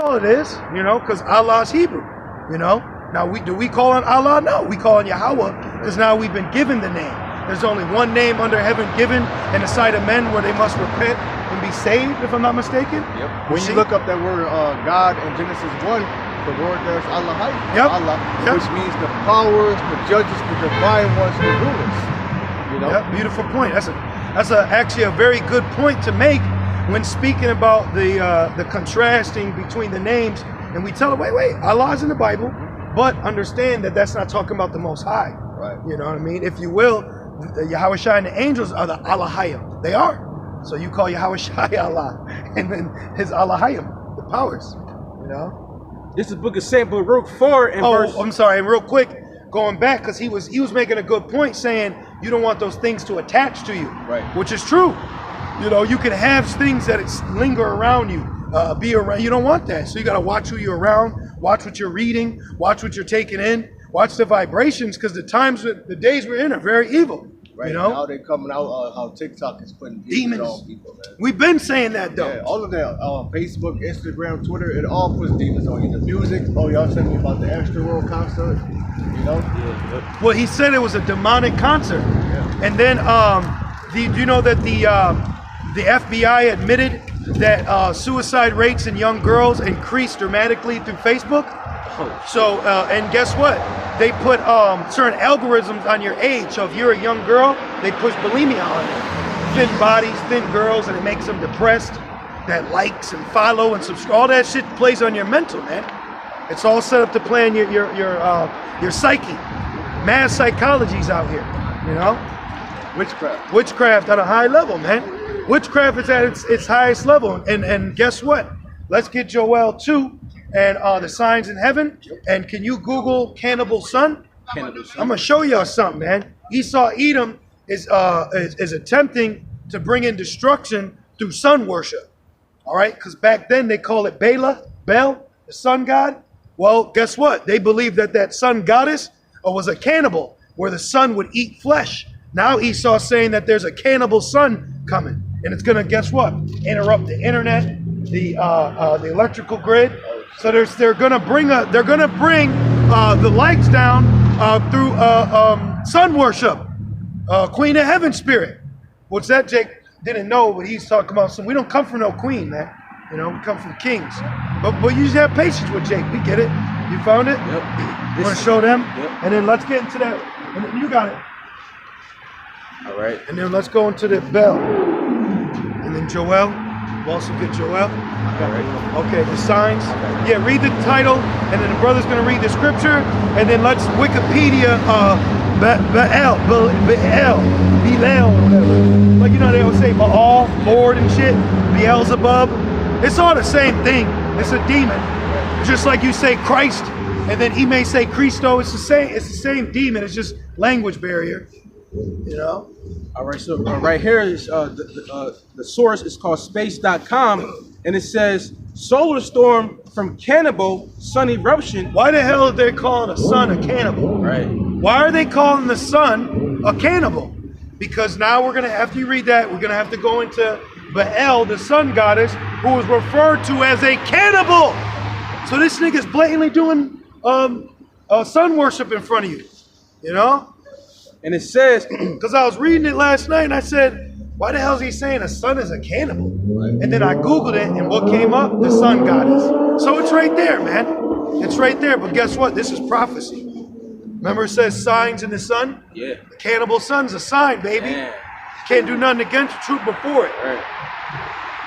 all it is, you know, because Allah's Hebrew, you know. Now, do we call on Allah? No, we call on Yahweh, because now we've been given the name. There's only one name under heaven given in the sight of men where they must repent and be saved, if I'm not mistaken. Yep. When you look up that word God in Genesis 1, the word there's Allah, Allah, which means the powers, the judges, the divine ones, the rulers. You know? Yep, beautiful point. That's actually a very good point to make when speaking about the contrasting between the names. And we tell them, wait, Allah's in the Bible, but understand that that's not talking about the Most High. Right. You know what I mean? If you will, the Yahweh Shai and the angels are the Allahayim. They are. So you call Yahweh Shai Allah, and then his Allahayim, the powers. You know. This is Book of St. Baruch 4 and verse. I'm sorry. And real quick, going back, because he was making a good point, saying you don't want those things to attach to you. Right. Which is true. You know, you can have things that linger around you, be around. You don't want that. So you got to watch who you're around, watch what you're reading, watch what you're taking in, watch the vibrations, because the days we're in are very evil. Right. You know? Now they're coming out how TikTok is putting demons on people, man. We've been saying that, though. Yeah, all of that, Facebook, Instagram, Twitter, it all puts demons on you. The music, y'all said me about the Extra World concert, you know? Yeah. Well, he said it was a demonic concert. Yeah. And then, do you know that the FBI admitted that suicide rates in young girls increased dramatically through Facebook? So, and guess what? They put certain algorithms on your age. So if you're a young girl, they push bulimia on you. Thin bodies, thin girls, and it makes them depressed. That likes and follow and subscribe, all that shit plays on your mental, man. It's all set up to play on your psyche. Mass psychology's out here, you know? Witchcraft. Witchcraft at a high level, man. Witchcraft is at its highest level. And guess what? Let's get Joel 2 and the signs in heaven. And can you Google cannibal son? Cannibal son. I'm gonna show y'all something, man. Esau Edom is attempting to bring in destruction through sun worship. All right, because back then they call it Bel, the sun god. Well, guess what? They believed that sun goddess was a cannibal, where the sun would eat flesh. Now Esau's saying that there's a cannibal sun coming, and it's gonna, guess what? Interrupt the internet, the electrical grid. So they're gonna bring the lights down through sun worship, Queen of Heaven spirit. What's that? Jake didn't know, but he's talking about some. We don't come from no queen, man. You know, we come from kings. But you just have patience with Jake. We get it. You found it? Yep. You want to show them? Yep. And then let's get into that. And then you got it. All right. And then let's go into the bell. And then Joel. We'll also get Joel. All right. Okay, the signs. Yeah, read the title, and then the brother's gonna read the scripture, and then let's Wikipedia Baal, whatever. Like, you know, they always say Baal, Lord and shit, Beelzebub. It's all the same thing. It's a demon. Just like you say Christ, and then he may say Christo. It's the same demon. It's just language barrier. You know? All right, so right here is the source is called space.com, and it says solar storm from cannibal sun eruption. Why the hell are they calling the sun a cannibal? Right. Why are they calling the sun a cannibal? Because now we're gonna, after you read that, we're gonna have to go into Baal, the sun goddess, who is referred to as a cannibal. So this nigga's blatantly doing sun worship in front of you, you know? And it says, because I was reading it last night and I said, why the hell is he saying a sun is a cannibal? And then I Googled it, and what came up? The sun goddess. So it's right there, man. It's right there. But guess what? This is prophecy. Remember it says signs in the sun? yeah. The cannibal sun's a sign, baby. Yeah. Can't do nothing against the truth before it. Right.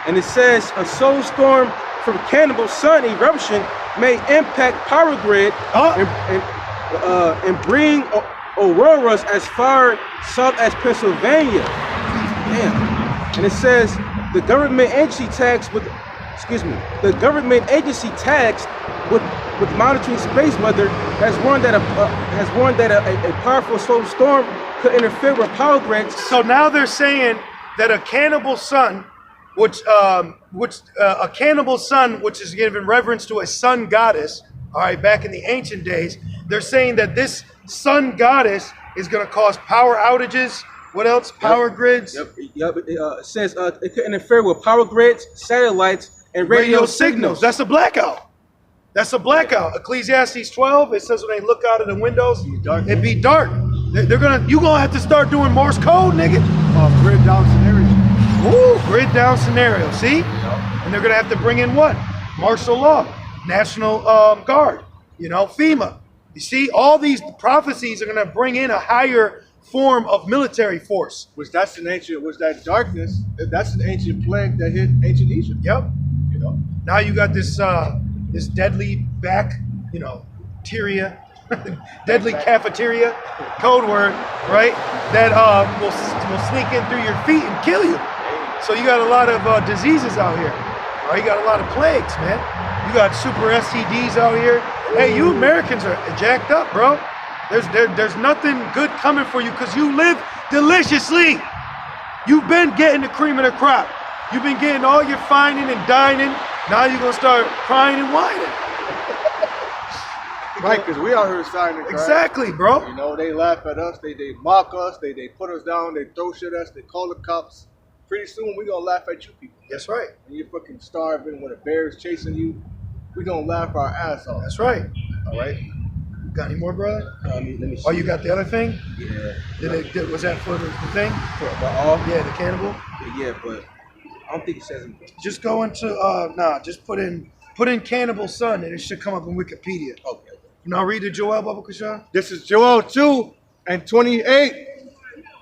And it says a solar storm from cannibal sun eruption may impact power grid and bring auroras as far south as Pennsylvania. Damn. And it says the government agency tasked with monitoring space weather has warned that a powerful solar storm could interfere with power grids. So now they're saying that a cannibal sun, which is given reverence to a sun goddess, all right, back in the ancient days, they're saying that this sun goddess is going to cause power outages. What else? Power grids. Yep. It says it could interfere with power grids, satellites, and radio signals. That's a blackout. That's a blackout. Ecclesiastes 12, it says when they look out of the windows, it be dark. You're gonna have to start doing Morse code, nigga. Grid down scenario. Ooh, grid down scenario. See? And they're gonna have to bring in what? Martial law, National Guard, FEMA. You see, all these prophecies are gonna bring in a higher form of military force. That darkness, that's an ancient plague that hit ancient Egypt. Yep. Now you got this this deadly deadly cafeteria, code word, right? That will sneak in through your feet and kill you. So you got a lot of diseases out here, right? You got a lot of plagues, man. You got super STDs out here. Hey, you Americans are jacked up, bro. There's nothing good coming for you because you live deliciously. You've been getting the cream of the crop. You've been getting all your fining and dining. Now you're gonna start crying and whining. Right, because we out here signing. Exactly, bro. They laugh at us, they mock us, they put us down, they throw shit at us, they call the cops. Pretty soon we gonna laugh at you people. That's right. When you're fucking starving, when a bear is chasing you, we gonna laugh our ass off. That's right. All right. Got any more, brother? Let me see. Oh, you got the other thing? Yeah. Was that for the thing? For all? Yeah, the cannibal. Yeah, but I don't think it says anything. Just go into just put in Cannibal Son and it should come up in Wikipedia. Okay. Now read the Joel, Baba Kashan. This is Joel 2:28.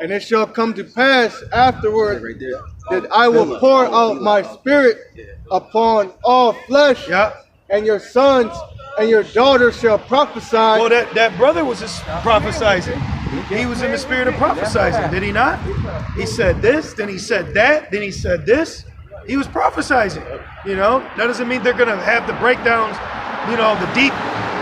And it shall come to pass afterward Right there. that I will pour out my spirit upon all flesh, and your sons and your daughters shall prophesy. Well, that brother was just prophesizing. He was in the spirit of prophesizing, did he not? He said this, then he said that, then he said this. He was prophesizing. That doesn't mean they're gonna have the breakdowns, the deep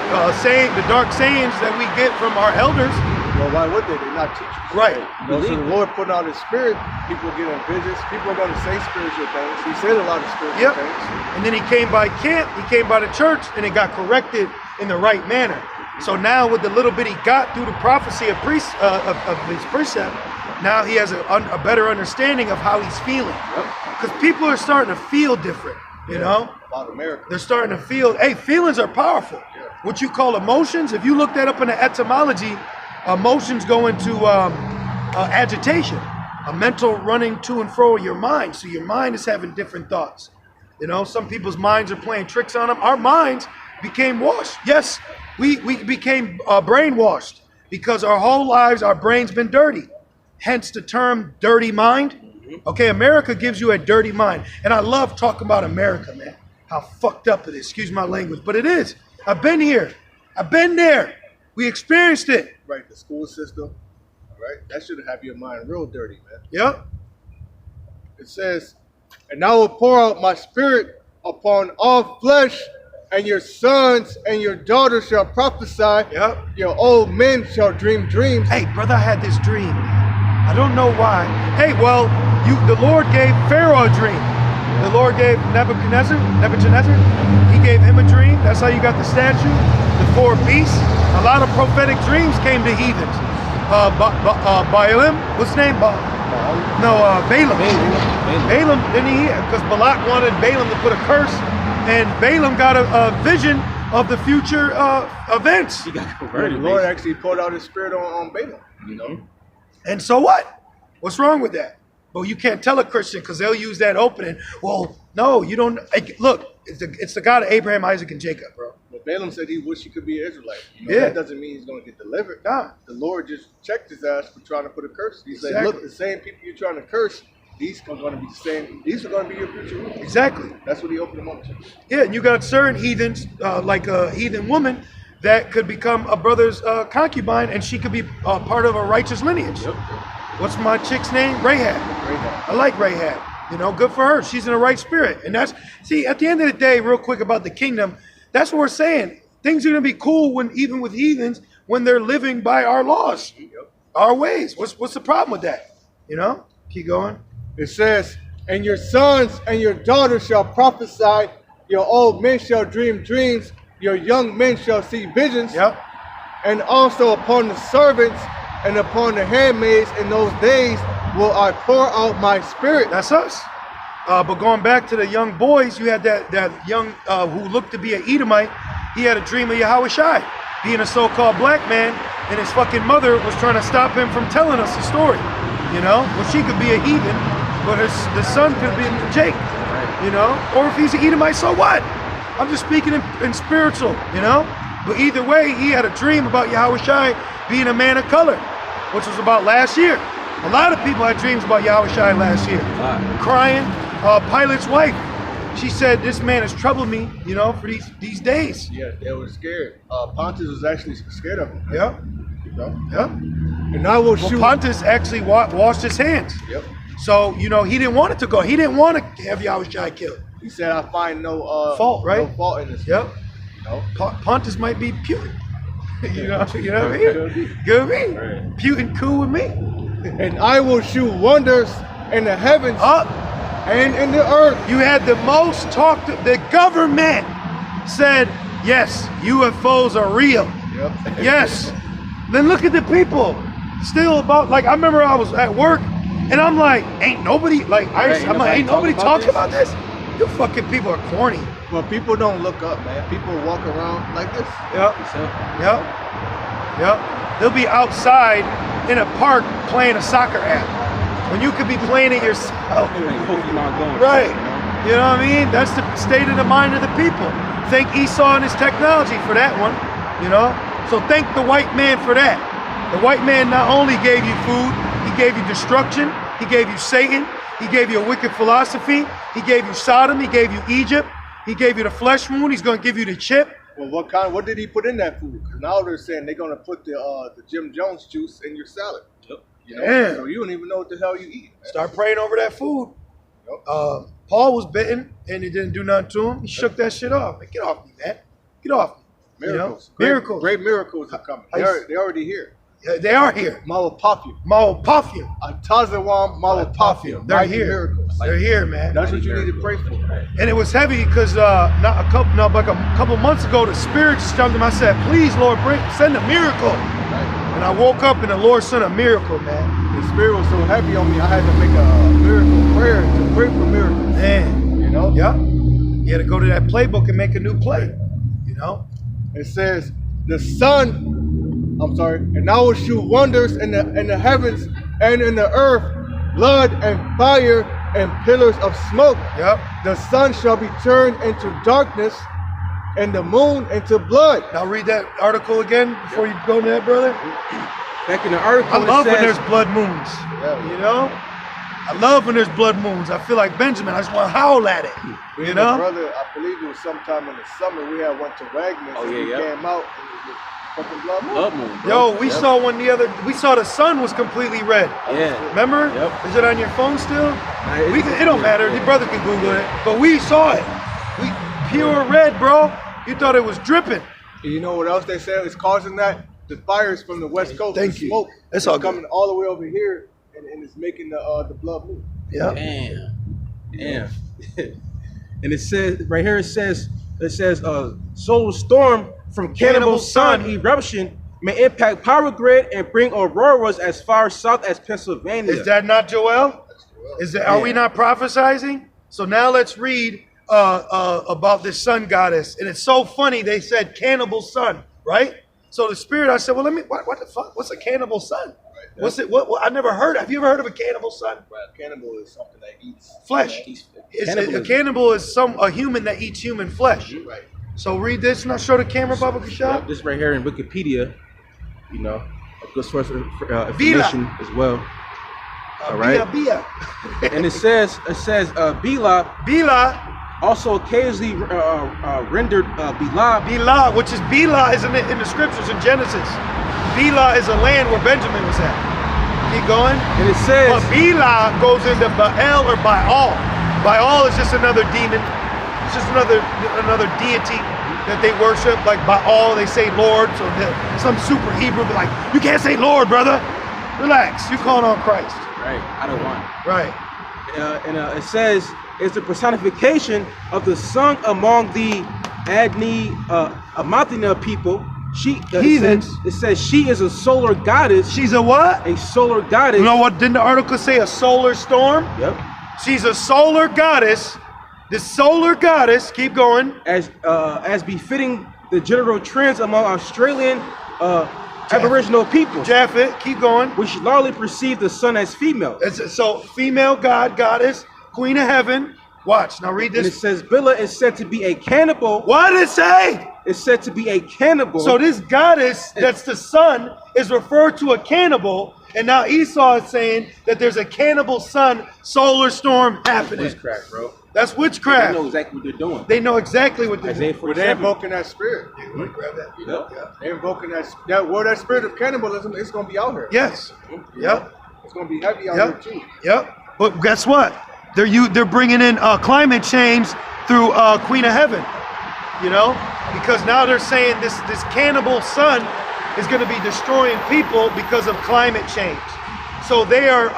the dark sayings that we get from our elders. Well, why would they? They're not teachers. Right. So the Lord putting out His Spirit, people getting visions. People are going to say spiritual things. He said a lot of spiritual things. And then he came by camp, he came by the church, and it got corrected in the right manner. So now with the little bit he got through the prophecy of his precept, now he has a better understanding of how he's feeling. Because people are starting to feel different, About America. They're starting to feel, feelings are powerful. What you call emotions, if you look that up in the etymology, emotions go into agitation, a mental running to and fro of your mind. So your mind is having different thoughts. Some people's minds are playing tricks on them. Our minds became washed. Yes, we became brainwashed because our whole lives, our brain's been dirty. Hence the term dirty mind. Okay, America gives you a dirty mind. And I love talking about America, man. How fucked up it is. Excuse my language, but it is. I've been here. I've been there. We experienced it. Right, the school system. All right, that should have your mind real dirty, man. Yep. It says, and I will pour out my spirit upon all flesh, and your sons and your daughters shall prophesy. Yep. Your old men shall dream dreams. Hey, brother, I had this dream. I don't know why. Hey, well, the Lord gave Pharaoh a dream. The Lord gave Nebuchadnezzar, he gave him a dream. That's how you got the statue, the 4 beasts. A lot of prophetic dreams came to heathens. Balaam, what's his name? Balaam. Balaam, didn't he? Because Balak wanted Balaam to put a curse, and Balaam got a vision of the future events. He got converted. The Lord actually poured out His Spirit on Balaam. And so what? What's wrong with that? But you can't tell a Christian because they'll use that opening. Well, no, you don't. Look, it's the God of Abraham, Isaac, and Jacob, bro. But Balaam said he wished he could be an Israelite. That doesn't mean he's going to get delivered. Nah. The Lord just checked his ass for trying to put a curse. He said, look, the same people you're trying to curse, these are going to be the same. These are going to be your future rulers. Exactly. That's what he opened them up to. Yeah, and you got certain heathens, like a heathen woman, that could become a brother's concubine, and she could be part of a righteous lineage. Yep. What's my chick's name? Rahab. I like Rahab. Good for her. She's in the right spirit. And at the end of the day, real quick about the kingdom, that's what we're saying. Things are going to be cool even with heathens when they're living by our laws, our ways. What's the problem with that? Keep going. It says, and your sons and your daughters shall prophesy, your old men shall dream dreams, your young men shall see visions. Yep. And also upon the servants and upon the handmaids in those days will I pour out my spirit. That's us. But going back to the young boys, you had that young who looked to be an Edomite. He had a dream of Yahweh Shai being a so-called black man, and his fucking mother was trying to stop him from telling us the story. You know, well, she could be a heathen, but the son could be Jake. You know, or if he's an Edomite, so what? I'm just speaking in spiritual. You know, but either way, he had a dream about Yahweh Shai being a man of color, which was about last year. A lot of people had dreams about Yahweh Shai last year, crying. Pilate's wife, she said, "This man has troubled me, you know, for these days." Yeah, they were scared. Pontius was actually scared of him. Yeah, You know? yeah. And I will shoot. Pontius actually washed his hands. Yep. So you know he didn't want it to go. He didn't want to have Yahweh Shai killed. He said, "I find no fault, right? No fault in this." Yep. You know? Pontius might be Putin. you know what I mean? Good with me. Right. Putin cool with me. And I will shoot wonders in the heavens. Up. And in the earth. You had the most talked. The government said, yes, UFOs are real. Yep. Yes. Then look at the people. Still about, like, I remember I was at work and I'm like, ain't nobody, like, I'm like, ain't nobody talking about this? You fucking people are corny. Well, people don't look up, man. People walk around like this. Yep. Yep. Yep. They'll be outside in a park playing a soccer app. When you could be playing it yourself. Right. You know what I mean? That's the state of the mind of the people. Thank Esau and his technology for that one. You know? So thank the white man for that. The white man not only gave you food, he gave you destruction, he gave you Satan, he gave you a wicked philosophy, he gave you Sodom, he gave you Egypt, he gave you the flesh wound, he's gonna give you the chip. Well, what did he put in that food? Because now they're saying they're gonna put the Jim Jones juice in your salad. Yep. You know? Damn. So you don't even know what the hell you eat. Man. Start praying over that food. Yep. Paul was bitten and it didn't do nothing to him. He shook that shit off. Like, get off me, man. Get off me. Miracles. You know? Miracles. Great miracles are coming. They're already here. Yeah, they are here. Malapafia. Malapafia. Atazawam Malapafia. They're here. Miracles. They're here, man. That's what you need to pray for. And it was heavy because like a couple months ago, the Spirit just jumped in. I said, please, Lord, send a miracle. Right. And I woke up and the Lord sent a miracle, man. The Spirit was so heavy on me, I had to make a miracle prayer to pray for miracles. Man. You know? Yeah. You had to go to that playbook and make a new play. You know? It says, and I will shoot wonders in the heavens and in the earth, blood and fire and pillars of smoke. Yep. The sun shall be turned into darkness and the moon into blood. Now read that article again before you go to that, brother. Back in the article, I love when there's blood moons. Yeah. You know? I love when there's blood moons. I feel like Benjamin. I just want to howl at it. You know? Brother, I believe it was sometime in the summer we had went to Wagner's and we came out and it was fucking blood moon. Yo, we saw one the other. We saw the sun was completely red. Yeah. Remember? Yep. Is it on your phone still? It don't matter. The brother can Google it. But we saw it. We pure red, bro. You thought it was dripping. And you know what else they said is causing that? The fires from the west coast. Thank the you. Smoke. It's all coming all the way over here and it's making the blood move. Yeah. Damn. And it says right here. It says solar storm from cannibal sun eruption may impact power grid and bring auroras as far south as Pennsylvania. Is that not Joel? Are we not prophesizing? So now let's read about this sun goddess. And it's so funny. They said cannibal sun, right? So the Spirit, I said, well, what the fuck? What's a cannibal sun? Right. What's it? What? I never heard. Have you ever heard of a cannibal son? Right. Cannibal is something that eats flesh. A cannibal is a human that eats human flesh. Right. So read this and I'll show the camera, Baba Kashab. This right here in Wikipedia, you know, a good source of information as well. All right. Bia. And it says Bila also occasionally rendered Bila, which is Bila is in the scriptures in Genesis. Bila is a land where Benjamin was at. Keep going. And it says, but Bila goes into Baal or Baal. Baal is just another demon. It's just another deity that they worship. Like Baal, they say Lord. So some super Hebrew be like, you can't say Lord, brother. Relax. You're calling on Christ. Right. I don't want. Right. And it says it's the personification of the sun among the Amathina people. Heathens. It says she is a solar goddess. She's a what? A solar goddess. You know what? Didn't the article say a solar storm? Yep. She's a solar goddess. This solar goddess, keep going. As befitting the general trends among Australian Aboriginal peoples. Japheth, keep going. Which largely perceive the sun as female. So female god, goddess, queen of heaven. Watch, now read this. And it says Bila is said to be a cannibal. What did it say? It's said to be a cannibal. So this goddess, that's the sun, is referred to a cannibal. And now Esau is saying that there's a cannibal sun solar storm happening. Witchcraft, bro. That's witchcraft. They know exactly what they're doing. They know exactly what they're doing. Well, they're invoking that spirit. You want to grab that? Yep. They're invoking that spirit of cannibalism is going to be out here. Yes. Yep. It's going to be heavy out here too. Yep. But guess what? They're bringing in climate change through Queen of Heaven. You know, because now they're saying this cannibal sun is going to be destroying people because of climate change. So they are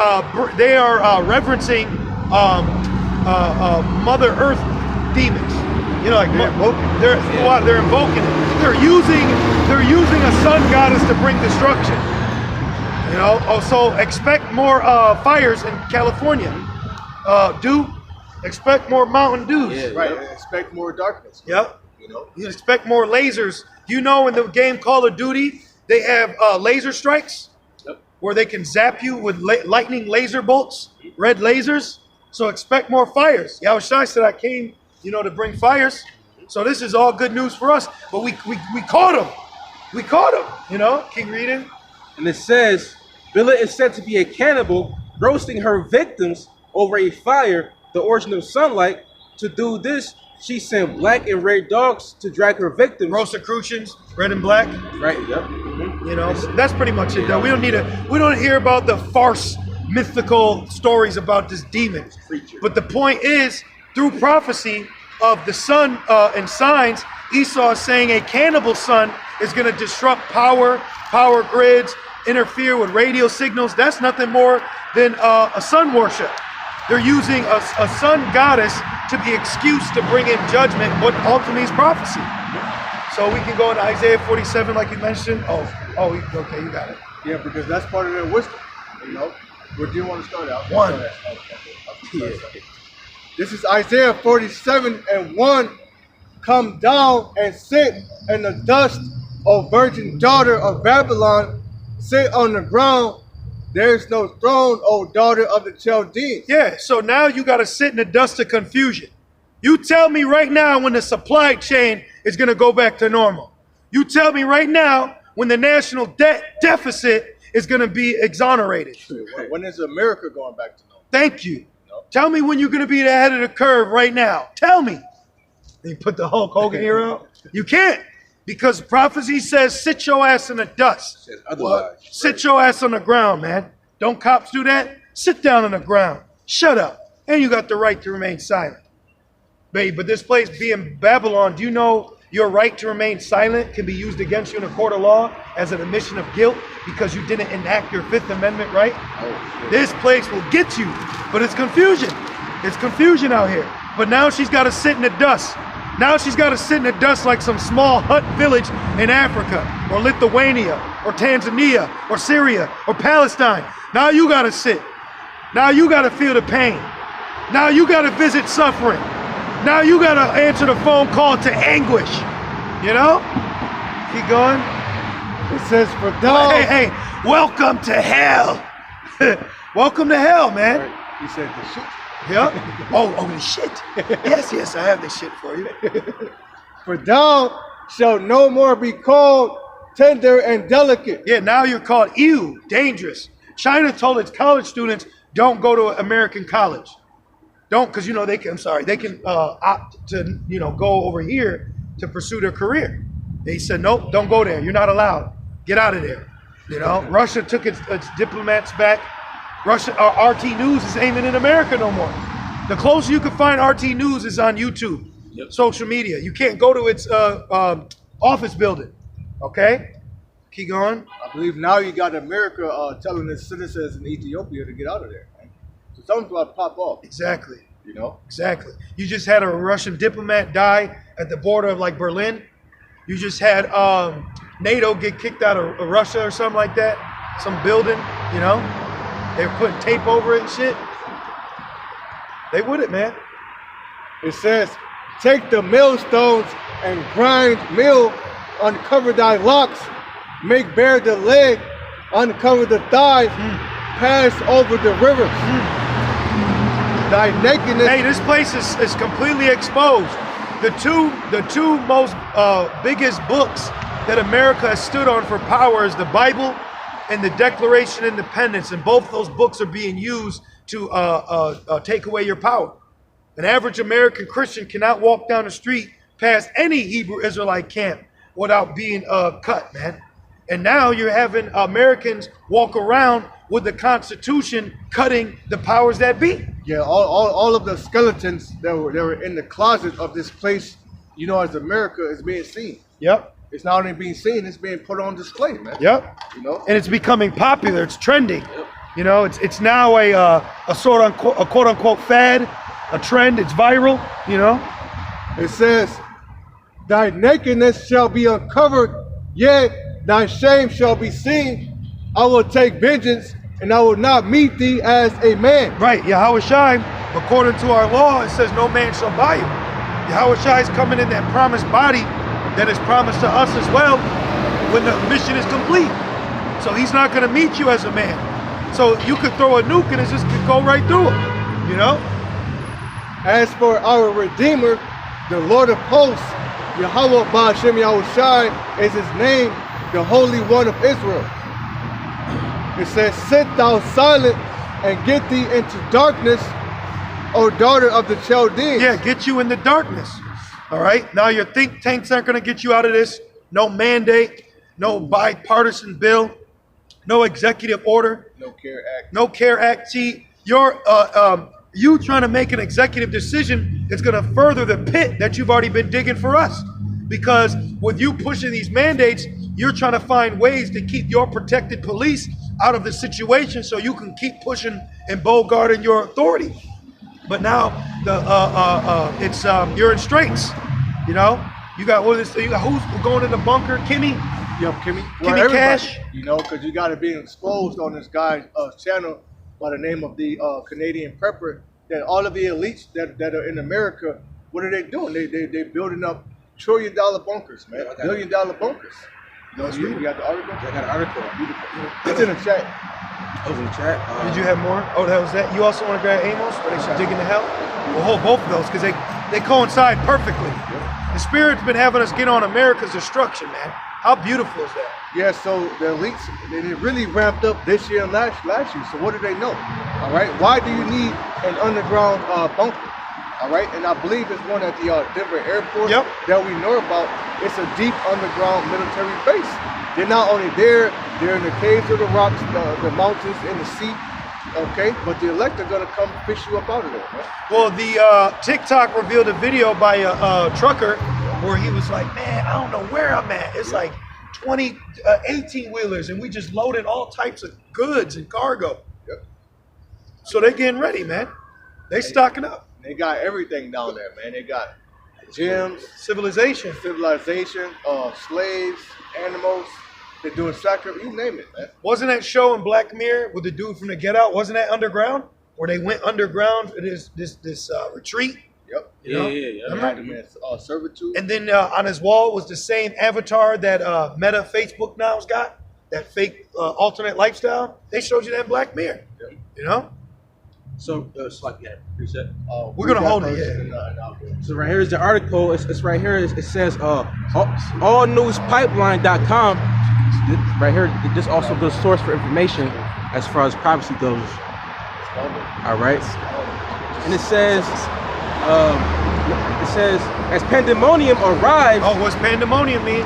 reverencing Mother Earth demons. You know, like they're invoking it. They're using a sun goddess to bring destruction. You know, so expect more fires in California. Expect more Mountain Dews. Yeah, right. Yep. Expect more darkness. Yep. You know, you expect more lasers. You know, in the game Call of Duty, they have laser strikes where they can zap you with lightning laser bolts, red lasers. So expect more fires. Yahushua said I came, to bring fires. So this is all good news for us. But we caught him. We caught him. Keep reading. And it says, Bila is said to be a cannibal, roasting her victims over a fire, the origin of sunlight. To do this, she sent black and red dogs to drag her victims. Rosicrucians, red and black. Right, yep. Mm-hmm. That's pretty much it though. We don't hear about the farce, mythical stories about this demon. But the point is, through prophecy of the sun and signs, Esau is saying a cannibal sun is going to disrupt power grids, interfere with radio signals. That's nothing more than a sun worship. They're using a sun goddess to be excused to bring in judgment, what ultimately is prophecy. So we can go into Isaiah 47 like you mentioned. Okay, you got it. Yeah, because that's part of their wisdom. Where do you want to start out? 1. This is Isaiah 47:1. Come down and sit in the dust, O virgin daughter of Babylon. Sit on the ground. There's no throne, O daughter of the Chaldeans. Yeah, so now you got to sit in the dust of confusion. You tell me right now when the supply chain is going to go back to normal. You tell me right now when the national debt deficit is going to be exonerated. When is America going back to normal? Thank you. No. Tell me when you're going to be ahead of the curve right now. Tell me. You put the Hulk Hogan here out? You can't. Because prophecy says, sit your ass in the dust. Otherwise, sit your ass on the ground, man. Don't cops do that? Sit down on the ground. Shut up. And you got the right to remain silent. Babe, but this place being Babylon, do you know your right to remain silent can be used against you in a court of law as an admission of guilt because you didn't enact your Fifth Amendment right? This place will get you. But it's confusion. It's confusion out here. But now she's got to sit in the dust. Now she's got to sit in the dust like some small hut village in Africa or Lithuania or Tanzania or Syria or Palestine. Now you got to sit. Now you got to feel the pain. Now you got to visit suffering. Now you got to answer the phone call to anguish. Keep going. It says for thou. Hey, welcome to hell. Welcome to hell, man. He said the shit. Yeah. Oh, the shit. Yes, I have the shit for you. For thou shalt no more be called tender and delicate. Yeah, now you're called ew, dangerous. China told its college students, don't go to American college. Don't, because they can opt to go over here to pursue their career. They said, nope, don't go there. You're not allowed. Get out of there. Russia took its diplomats back. Russia, RT News is aiming in America no more. The closest you can find RT News is on YouTube, social media. You can't go to its office building. Okay? Keep going. I believe now you got America telling its citizens in Ethiopia to get out of there. Man. So something's about to pop off. Exactly. Exactly. You just had a Russian diplomat die at the border of Berlin. You just had NATO get kicked out of Russia or something like that. Some building, They were putting tape over it and shit. They with it, man. It says, take the millstones and grind mill, uncover thy locks, make bare the leg, uncover the thighs, pass over the rivers. Thy nakedness. Hey, this place is completely exposed. The two most biggest books that America has stood on for power is the Bible and the Declaration of Independence, and both those books are being used to take away your power. An average American Christian cannot walk down the street past any Hebrew Israelite camp without being cut, man. And now you're having Americans walk around with the Constitution cutting the powers that be. Yeah, all of the skeletons that were in the closet of this place, you know, as America is being seen. Yep. It's not only being seen, it's being put on display, man. Yep. You know? And it's becoming popular. It's trending. Yep. You know, it's now a quote unquote fad, a trend. It's viral. You know. It says, "Thy nakedness shall be uncovered, yet thy shame shall be seen. I will take vengeance, and I will not meet thee as a man." Right. Yahweh Shai, according to our law, it says no man shall buy you. Yahweh Shai is coming in that promised body that is promised to us as well when the mission is complete. So he's not going to meet you as a man. So you could throw a nuke and it just could go right through him, you know? As for our Redeemer, the Lord of hosts, Yahweh Ba'ashem Yahushai is his name, the Holy One of Israel. It says, sit thou silent and get thee into darkness, O daughter of the Chaldeans. Yeah, get you in the darkness. All right, now your think tanks aren't going to get you out of this. No mandate, no bipartisan bill, no executive order, no care act. No care act. See, you trying to make an executive decision is going to further the pit that you've already been digging for us. Because with you pushing these mandates, you're trying to find ways to keep your protected police out of the situation so you can keep pushing and bogarting your authority. But now you're in straits. You know, you got who's going in the bunker? Kimmy. Yep, Kimmy. Kimmy Cash. You know, because you got to be exposed on this guy's channel by the name of the Canadian Prepper. That all of the elites that are in America, what are they doing? They building up $1 trillion bunkers, man. $1 billion bunkers. You got the article? I got an article. It's in the chat. It was in the chat. Did you have more? Oh, that was that. You also want to grab Amos, where they should dig into hell? We'll hold both of those because they coincide perfectly. The Spirit's been having us get on America's destruction, man. How beautiful is that? Yeah, so the elites, they really ramped up this year and last year. So what do they know? All right, why do you need an underground bunker? All right, and I believe it's one at the Denver airport that we know about. It's a deep underground military base. They're not only there, they're in the caves of the rocks, the mountains, in the sea. Okay, but the elect are gonna come fish you up out of there, man. Well, the TikTok revealed a video by a trucker where he was like, man, I don't know where I'm at. It's like 20 18-wheelers and we just loaded all types of goods and cargo. Yep. So they getting ready, man. They stocking up. They got everything down there, man. They got gyms, civilization, slaves, animals. They're doing sacrifice, you name it, man. Wasn't that show in Black Mirror with the dude from the Get Out? Wasn't that underground? Where they went underground for this retreat? Yep. You know? Yeah. Servitude. And then on his wall was the same avatar that Meta Facebook now's got, that fake alternate lifestyle. They showed you that in Black Mirror. Yep. You know? So it's like, yeah, preset. We're gonna hold it, yeah. So right here is the article. It's right here. It says allnewspipeline.com. Right here, this also good source for information as far as privacy goes. All right, and it says as pandemonium arrives. Oh, what's pandemonium mean?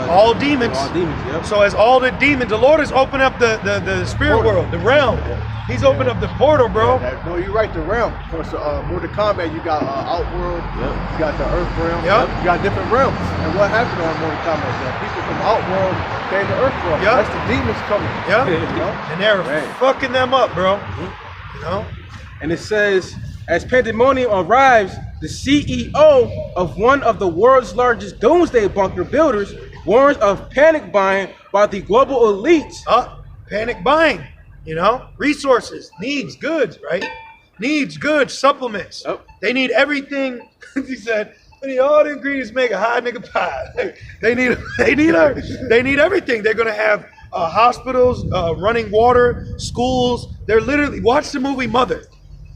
All demons. All demons. Yep. So as all the demons, the Lord has opened up the spirit world, the realm. He's opened up the portal, bro. No, you're right, the realm. Of course, Mortal Kombat, you got Outworld, you got the Earth realm, you got different realms. And what happened on Mortal Kombat? People from Outworld came to Earth realm. That's the demons coming. You know? And they're fucking them up, bro. You know? And it says, as pandemonium arrives, the CEO of one of the world's largest doomsday bunker builders warns of panic buying by the global elites. Panic buying. You know, resources, needs, goods, right? needs good supplements. Yep. They need everything. He said, "I need all the ingredients to make a high nigga pie." they need everything. They're gonna have hospitals, running water, schools. They're literally, watch the movie Mother.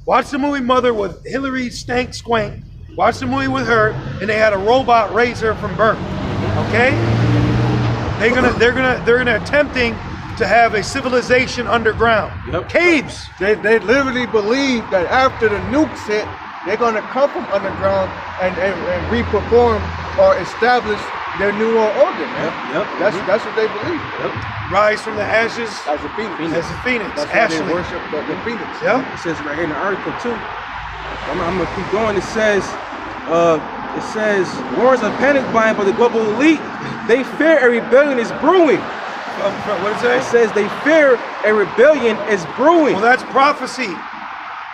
Watch the movie Mother with Hillary Stank Swank. Watch the movie with her, and they had a robot raise her from birth. Okay? They're gonna attempting to have a civilization underground. Yep. Caves. They literally believe that after the nukes hit, they're gonna come from underground and re-perform or establish their new world order, man. Yep. That's what they believe. Yep. Rise from the ashes As a phoenix. as a phoenix. That's why Ashley. they worship the phoenix. Yeah. It says right here in the article too. I'm gonna keep going. It says wars of panic buying by the global elite. They fear a rebellion is brewing. What did it It say? says they fear a rebellion is brewing. Well, that's prophecy.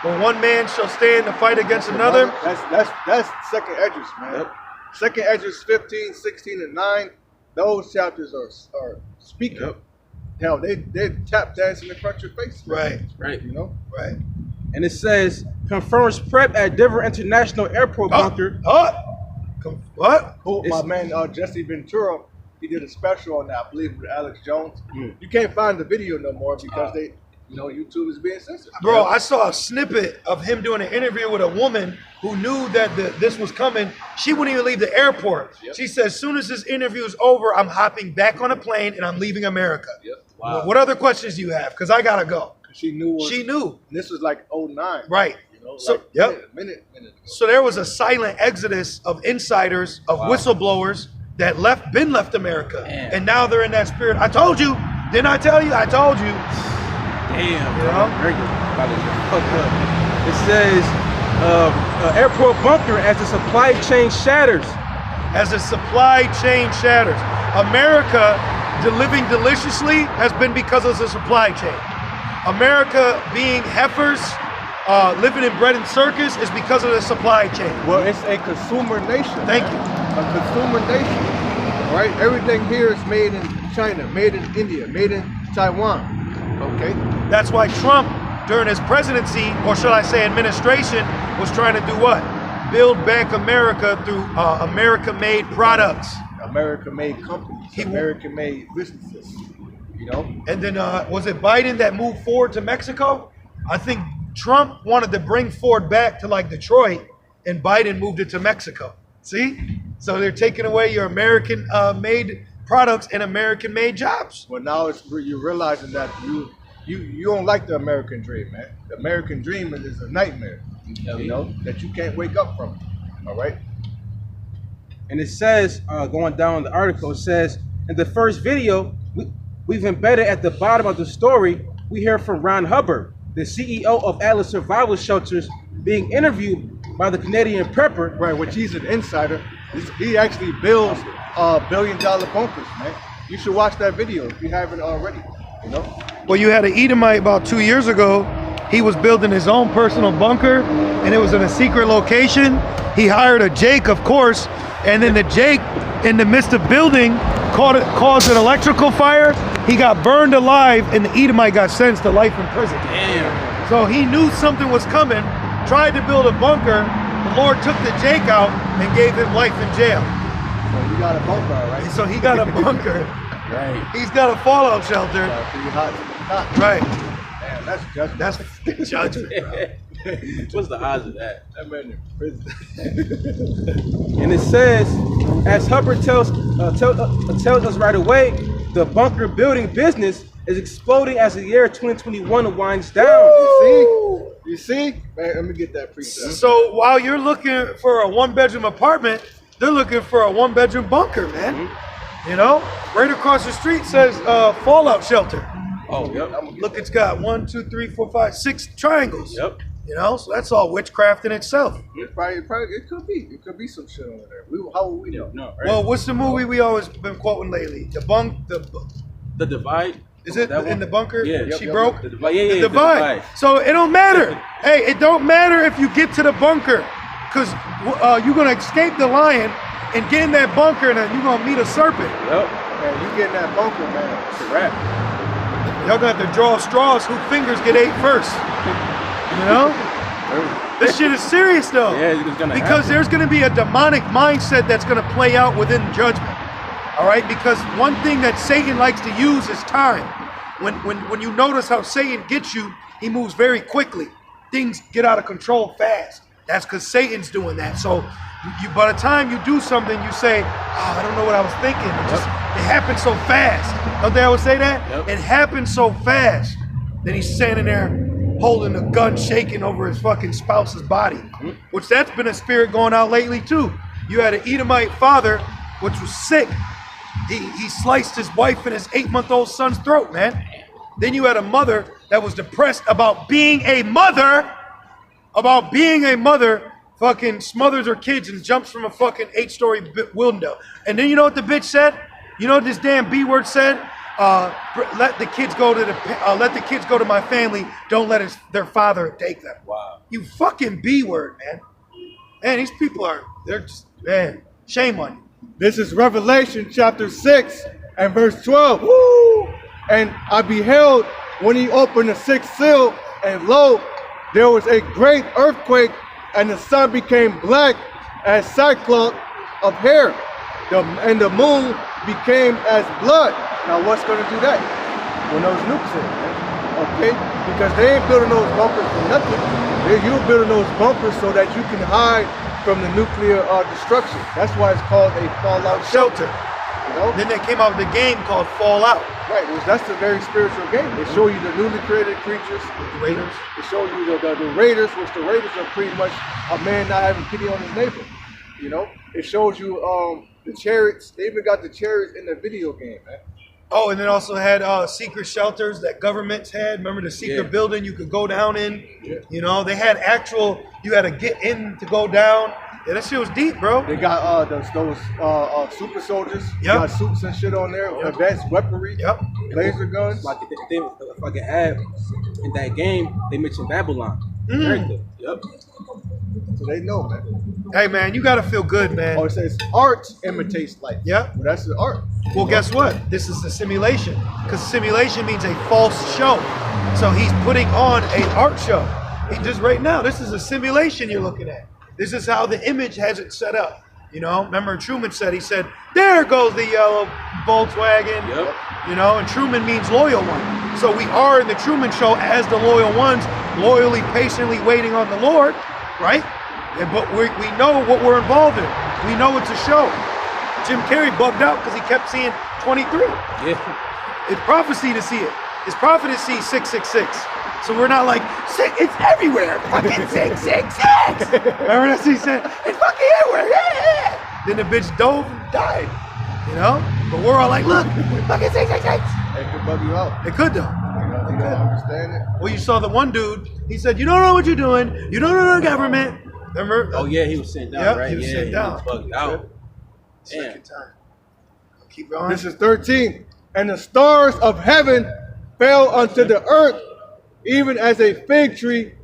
When one man shall stand to fight against another. That's second Esdras, man. Yep. Second Esdras 15, 16, and 9. Those chapters are speaking. Yep. Hell, they tap dancing in front of your face. Right. Right. You know? Right. And it says confirms prep at Denver International Airport bunker. What? Who, my It's- man Jesse Ventura, he did a special on that, I believe, with Alex Jones. Mm. You can't find the video no more because YouTube is being censored. Bro, I saw a snippet of him doing an interview with a woman who knew that this was coming. She wouldn't even leave the airport. Yep. She said, as soon as this interview is over, I'm hopping back on a plane and I'm leaving America. Yep. Wow. What other questions do you have? Because I got to go. She knew. She knew. This was like 09. Right. You know, So, like yep. minute ago. So there was a silent exodus of insiders, of whistleblowers that left America. Damn. And now they're in that spirit. I told you. Didn't I tell you? I told you. Damn. You know? Very good. About to get fucked up. It says airport bunker as the supply chain shatters. As the supply chain shatters. America living deliciously has been because of the supply chain. America being heifers, living in bread and circus is because of the supply chain. Well, it's a consumer nation. Thank man. A consumer nation. Right? Everything here is made in China, made in India, made in Taiwan. Okay? That's why Trump, during his presidency, or should I say administration, was trying to do what? Build back America through America-made products. American-made companies, American-made businesses. You know? And then, was it Biden that moved Ford to Mexico? I think Trump wanted to bring Ford back to like Detroit, and Biden moved it to Mexico. See? So they're taking away your American-made products and American-made jobs. Well, now you're realizing that you don't like the American dream, man. The American dream is a nightmare. You know that you can't wake up from. All right. And it says, going down the article, it says, in the first video, we've embedded at the bottom of the story, we hear from Ron Hubbard, the CEO of Atlas Survival Shelters, being interviewed by the Canadian Prepper. Right, which he's an insider. He actually builds billion-dollar bunkers, man. You should watch that video if you haven't already. You know. Well, you had an Edomite about 2 years ago. He was building his own personal bunker, and it was in a secret location. He hired a Jake, of course, and then the Jake, in the midst of building, caused an electrical fire. He got burned alive, and the Edomite got sentenced to life in prison. Damn. So he knew something was coming, tried to build a bunker. The Lord took the Jake out and gave him life in jail. So you got a bunker, all right? So he got a bunker. Right. He's got a fallout shelter. Pretty hot. Right. Damn, that's judgment. That's judgment, bro. What's the odds of that? That man in prison. And it says, as Hubbard tells us right away, the bunker building business is exploding as the year 2021 winds down. You see? Man, let me get that precept. So while you're looking for a one-bedroom apartment, they're looking for a one-bedroom bunker, man. Mm-hmm. You know, right across the street says fallout shelter. Oh, yep. Look, it's got 1, 2, 3, 4, 5, 6 triangles. Yep. You know, so that's all witchcraft in itself. It could be. It could be some shit over there. How would we know? No, right? Well, what's the movie we always been quoting lately? The Divide. Is it That in the one? bunker? Yeah. She Yep. broke? The Divide. Yeah, The Divide. So it don't matter. Hey, it don't matter if you get to the bunker, because you're going to escape the lion and get in that bunker, and you're going to meet a serpent. Yep. Man, you get in that bunker, man. It's a wrap. Y'all got to draw straws whose fingers get ate first. You know? This shit is serious though. Yeah, it's gonna because happen. there's gonna be a demonic mindset that's gonna play out within judgment. All right, because one thing that Satan likes to use is time. When you notice how Satan gets you, he moves very quickly. Things get out of control fast. That's because Satan's doing that. So by the time you do something, you say, "Oh, I don't know what I was thinking. It happened so fast." Don't they always say that? Yep. It happened so fast. Then he's standing there holding a gun, shaking over his fucking spouse's body, which that's been a spirit going out lately too. You had an Edomite father, which was sick. He sliced his wife and his 8-month-old son's throat, man. Then you had a mother that was depressed about being a mother, fucking smothers her kids and jumps from a fucking 8-story window. And then you know what the bitch said? You know what this damn B word said? Let the kids go to my family. Don't let their father take them. Wow. You fucking B word, man. Man, these people they're just, man, shame on you. This is Revelation chapter 6 and verse 12. Woo! And I beheld when he opened the sixth seal, and lo, there was a great earthquake, and the sun became black as sackcloth of hair, and the moon became as blood. Now what's going to do that? When those nukes hit, okay? Because they ain't building those bunkers for nothing. You're building those bunkers so that you can hide from the nuclear destruction. That's why it's called a fallout shelter. You know? Then they came out with a game called Fallout. Right, well, that's a very spiritual game. They show you the newly created creatures, The Raiders. They show you the Raiders, which the Raiders are pretty much a man not having pity on his neighbor. You know, it shows you the chariots. They even got the chariots in the video game, man. Oh, and then also had secret shelters that governments had. Remember the secret building you could go down in? Yeah. You know, they had you had to get in to go down. Yeah, that shit was deep, bro. They got those super soldiers. Yep. Got suits and shit on there. Yep. Advanced weaponry. Yep. Laser guns. Like if I could add, in that game, they mentioned Babylon. Character. Yep. So they know, man. Hey, man, you got to feel good, man. Oh, it says art imitates life. Yep. Well, that's the art. Well, guess what? This is a simulation. Because simulation means a false show. So he's putting on an art show. He just right now, this is a simulation you're looking at. This is how the image has it set up. You know, remember Truman said, there goes the yellow Volkswagen. Yep. You know, and Truman means loyal one. So we are in the Truman Show as the loyal ones, loyally, patiently waiting on the Lord, right? But we know what we're involved in. We know it's a show. Jim Carrey bugged out because he kept seeing 23. Yeah. It's prophecy to see it. It's prophecy 666. So we're not like, it's everywhere. Fucking 666. Remember that he said, it's fucking everywhere. Yeah. Then the bitch dove and died. You know? But we're all like, look, fucking 666. They could bug you out. They could though. You don't understand it. Well, you saw the one dude, he said, you don't know what you're doing. You don't know the government. Remember? Oh yeah, he was sent down, Yep, right? he was yeah, sent down. He was bugged out. Second time. Keep going. This is 13. And the stars of heaven fell unto the earth, even as a fig tree